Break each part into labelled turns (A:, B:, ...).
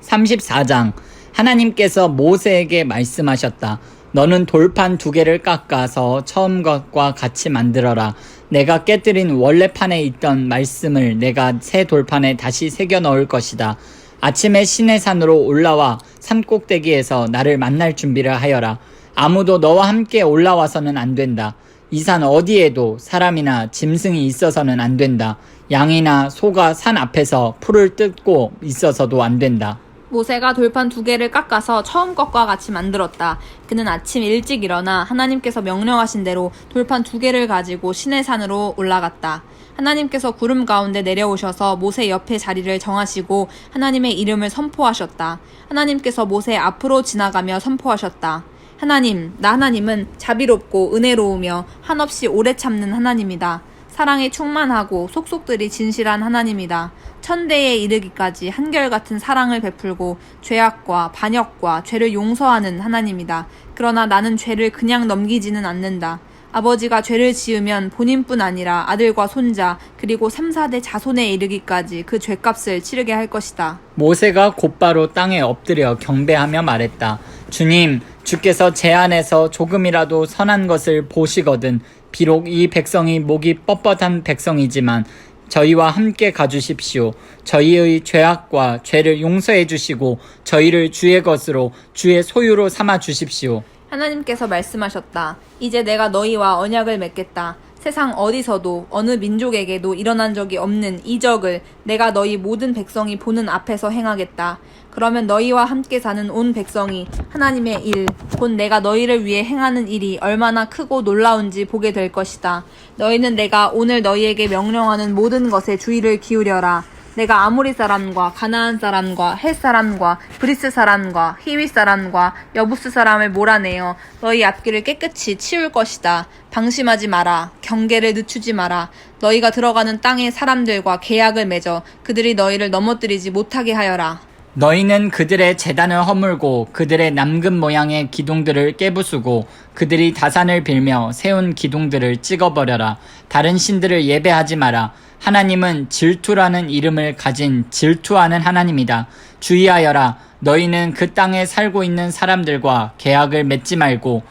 A: 34장. 하나님께서 모세에게 말씀하셨다. 너는 돌판 2개를 깎아서 처음 것과 같이 만들어라. 내가 깨뜨린 원래 판에 있던 말씀을 내가 새 돌판에 다시 새겨 넣을 것이다. 아침에 시내산으로 올라와 산 꼭대기에서 나를 만날 준비를 하여라. 아무도 너와 함께 올라와서는 안 된다. 이 산 어디에도 사람이나 짐승이 있어서는 안 된다. 양이나 소가 산 앞에서 풀을 뜯고 있어서도 안 된다.
B: 모세가 돌판 2개를 깎아서 처음 것과 같이 만들었다. 그는 아침 일찍 일어나 하나님께서 명령하신 대로 돌판 2개를 가지고 시내산으로 올라갔다. 하나님께서 구름 가운데 내려오셔서 모세 옆에 자리를 정하시고 하나님의 이름을 선포하셨다. 하나님께서 모세 앞으로 지나가며 선포하셨다. 하나님, 나 하나님은 자비롭고 은혜로우며 한없이 오래 참는 하나님이다. 사랑에 충만하고 속속들이 진실한 하나님이다. 천대에 이르기까지 한결같은 사랑을 베풀고 죄악과 반역과 죄를 용서하는 하나님이다. 그러나 나는 죄를 그냥 넘기지는 않는다. 아버지가 죄를 지으면 본인뿐 아니라 아들과 손자 그리고 3, 4대 자손에 이르기까지 그 죄값을 치르게 할 것이다.
A: 모세가 곧바로 땅에 엎드려 경배하며 말했다. 주님, 주께서 제 안에서 조금이라도 선한 것을 보시거든 비록 이 백성이 목이 뻣뻣한 백성이지만 저희와 함께 가주십시오. 저희의 죄악과 죄를 용서해 주시고 저희를 주의 것으로 주의 소유로 삼아 주십시오.
B: 하나님께서 말씀하셨다. 이제 내가 너희와 언약을 맺겠다. 세상 어디서도 어느 민족에게도 일어난 적이 없는 이적을 내가 너희 모든 백성이 보는 앞에서 행하겠다. 그러면 너희와 함께 사는 온 백성이 하나님의 일, 곧 내가 너희를 위해 행하는 일이 얼마나 크고 놀라운지 보게 될 것이다. 너희는 내가 오늘 너희에게 명령하는 모든 것에 주의를 기울여라. 내가 아모리 사람과 가나안 사람과 헷 사람과 브리스 사람과 히위 사람과 여부스 사람을 몰아내어 너희 앞길을 깨끗이 치울 것이다. 방심하지 마라. 경계를 늦추지 마라. 너희가 들어가는 땅의 사람들과 계약을 맺어 그들이 너희를 넘어뜨리지 못하게 하여라.
A: 너희는 그들의 제단을 허물고 그들의 남금 모양의 기둥들을 깨부수고 그들이 다산을 빌며 세운 기둥들을 찍어버려라. 다른 신들을 예배하지 마라. 하나님은 질투라는 이름을 가진 질투하는 하나님이다. 주의하여라. 너희는 그 땅에 살고 있는 사람들과 계약을 맺지 말고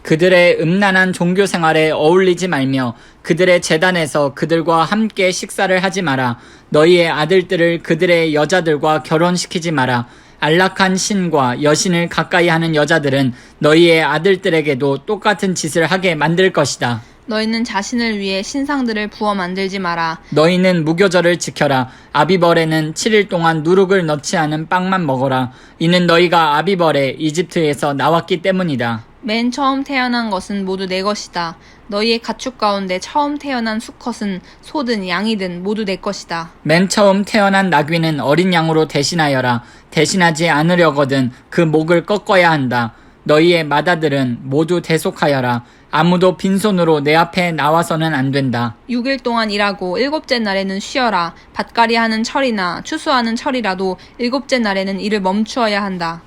A: 그들의 음란한 종교 생활에 어울리지 말며 그들의 제단에서 그들과 함께 식사를 하지 마라. 너희의 아들들을 그들의 여자들과 결혼시키지 마라. 안락한 신과 여신을 가까이 하는 여자들은 너희의 아들들에게도 똑같은 짓을 하게 만들 것이다.
B: 너희는 자신을 위해 신상들을 부어 만들지 마라.
A: 너희는 무교절을 지켜라. 아비벌에는 7일 동안 누룩을 넣지 않은 빵만 먹어라. 이는 너희가 아비벌에 이집트에서 나왔기 때문이다.
B: 맨 처음 태어난 것은 모두 내 것이다. 너희의 가축 가운데 처음 태어난 수컷은 소든 양이든 모두 내 것이다.
A: 맨 처음 태어난 나귀는 어린 양으로 대신하여라. 대신하지 않으려거든 그 목을 꺾어야 한다. 너희의 맏아들은 모두 대속하여라. 아무도 빈손으로 내 앞에 나와서는 안 된다.
B: 6일 동안 일하고 7째 날에는 쉬어라. 밭갈이하는 철이나 추수하는 철이라도 7째 날에는 일을 멈추어야 한다.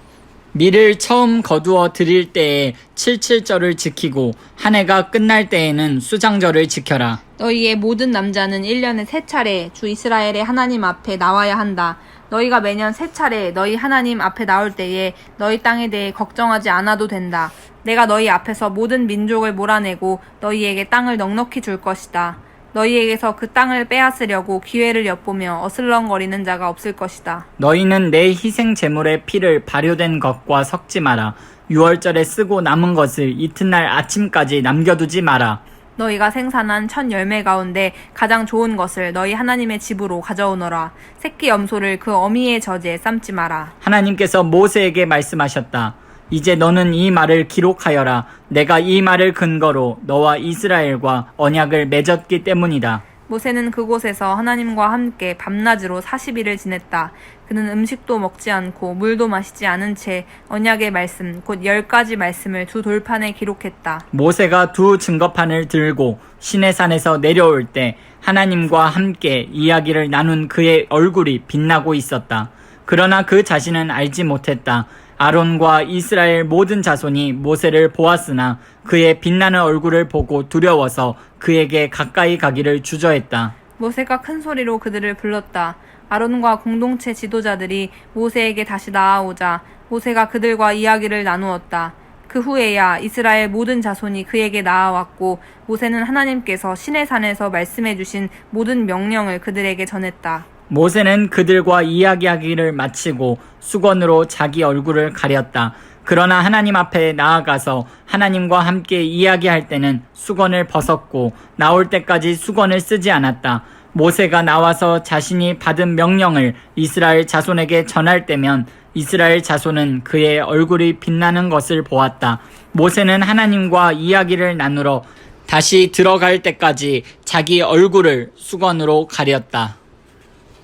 A: 밀을 처음 거두어 드릴 때에 칠칠절을 지키고 한 해가 끝날 때에는 수장절을 지켜라.
B: 너희의 모든 남자는 1년에 3차례 주 이스라엘의 하나님 앞에 나와야 한다. 너희가 매년 3차례 너희 하나님 앞에 나올 때에 너희 땅에 대해 걱정하지 않아도 된다. 내가 너희 앞에서 모든 민족을 몰아내고 너희에게 땅을 넉넉히 줄 것이다. 너희에게서 그 땅을 빼앗으려고 기회를 엿보며 어슬렁거리는 자가 없을 것이다.
A: 너희는 내 희생 제물의 피를 발효된 것과 섞지 마라. 유월절에 쓰고 남은 것을 이튿날 아침까지 남겨두지 마라.
B: 너희가 생산한 첫 열매 가운데 가장 좋은 것을 너희 하나님의 집으로 가져오너라. 새끼 염소를 그 어미의 젖에 삶지 마라.
A: 하나님께서 모세에게 말씀하셨다. 이제 너는 이 말을 기록하여라. 내가 이 말을 근거로 너와 이스라엘과 언약을 맺었기 때문이다.
B: 모세는 그곳에서 하나님과 함께 밤낮으로 40일을 지냈다. 그는 음식도 먹지 않고 물도 마시지 않은 채 언약의 말씀 곧 10가지 말씀을 두 돌판에 기록했다.
A: 모세가 두 증거판을 들고 시내산에서 내려올 때 하나님과 함께 이야기를 나눈 그의 얼굴이 빛나고 있었다. 그러나 그 자신은 알지 못했다. 아론과 이스라엘 모든 자손이 모세를 보았으나 그의 빛나는 얼굴을 보고 두려워서 그에게 가까이 가기를 주저했다.
B: 모세가 큰 소리로 그들을 불렀다. 아론과 공동체 지도자들이 모세에게 다시 나아오자 모세가 그들과 이야기를 나누었다. 그 후에야 이스라엘 모든 자손이 그에게 나아왔고 모세는 하나님께서 시내산에서 말씀해 주신 모든 명령을 그들에게 전했다.
A: 모세는 그들과 이야기하기를 마치고 수건으로 자기 얼굴을 가렸다. 그러나 하나님 앞에 나아가서 하나님과 함께 이야기할 때는 수건을 벗었고 나올 때까지 수건을 쓰지 않았다. 모세가 나와서 자신이 받은 명령을 이스라엘 자손에게 전할 때면 이스라엘 자손은 그의 얼굴이 빛나는 것을 보았다. 모세는 하나님과 이야기를 나누러 다시 들어갈 때까지 자기 얼굴을 수건으로 가렸다.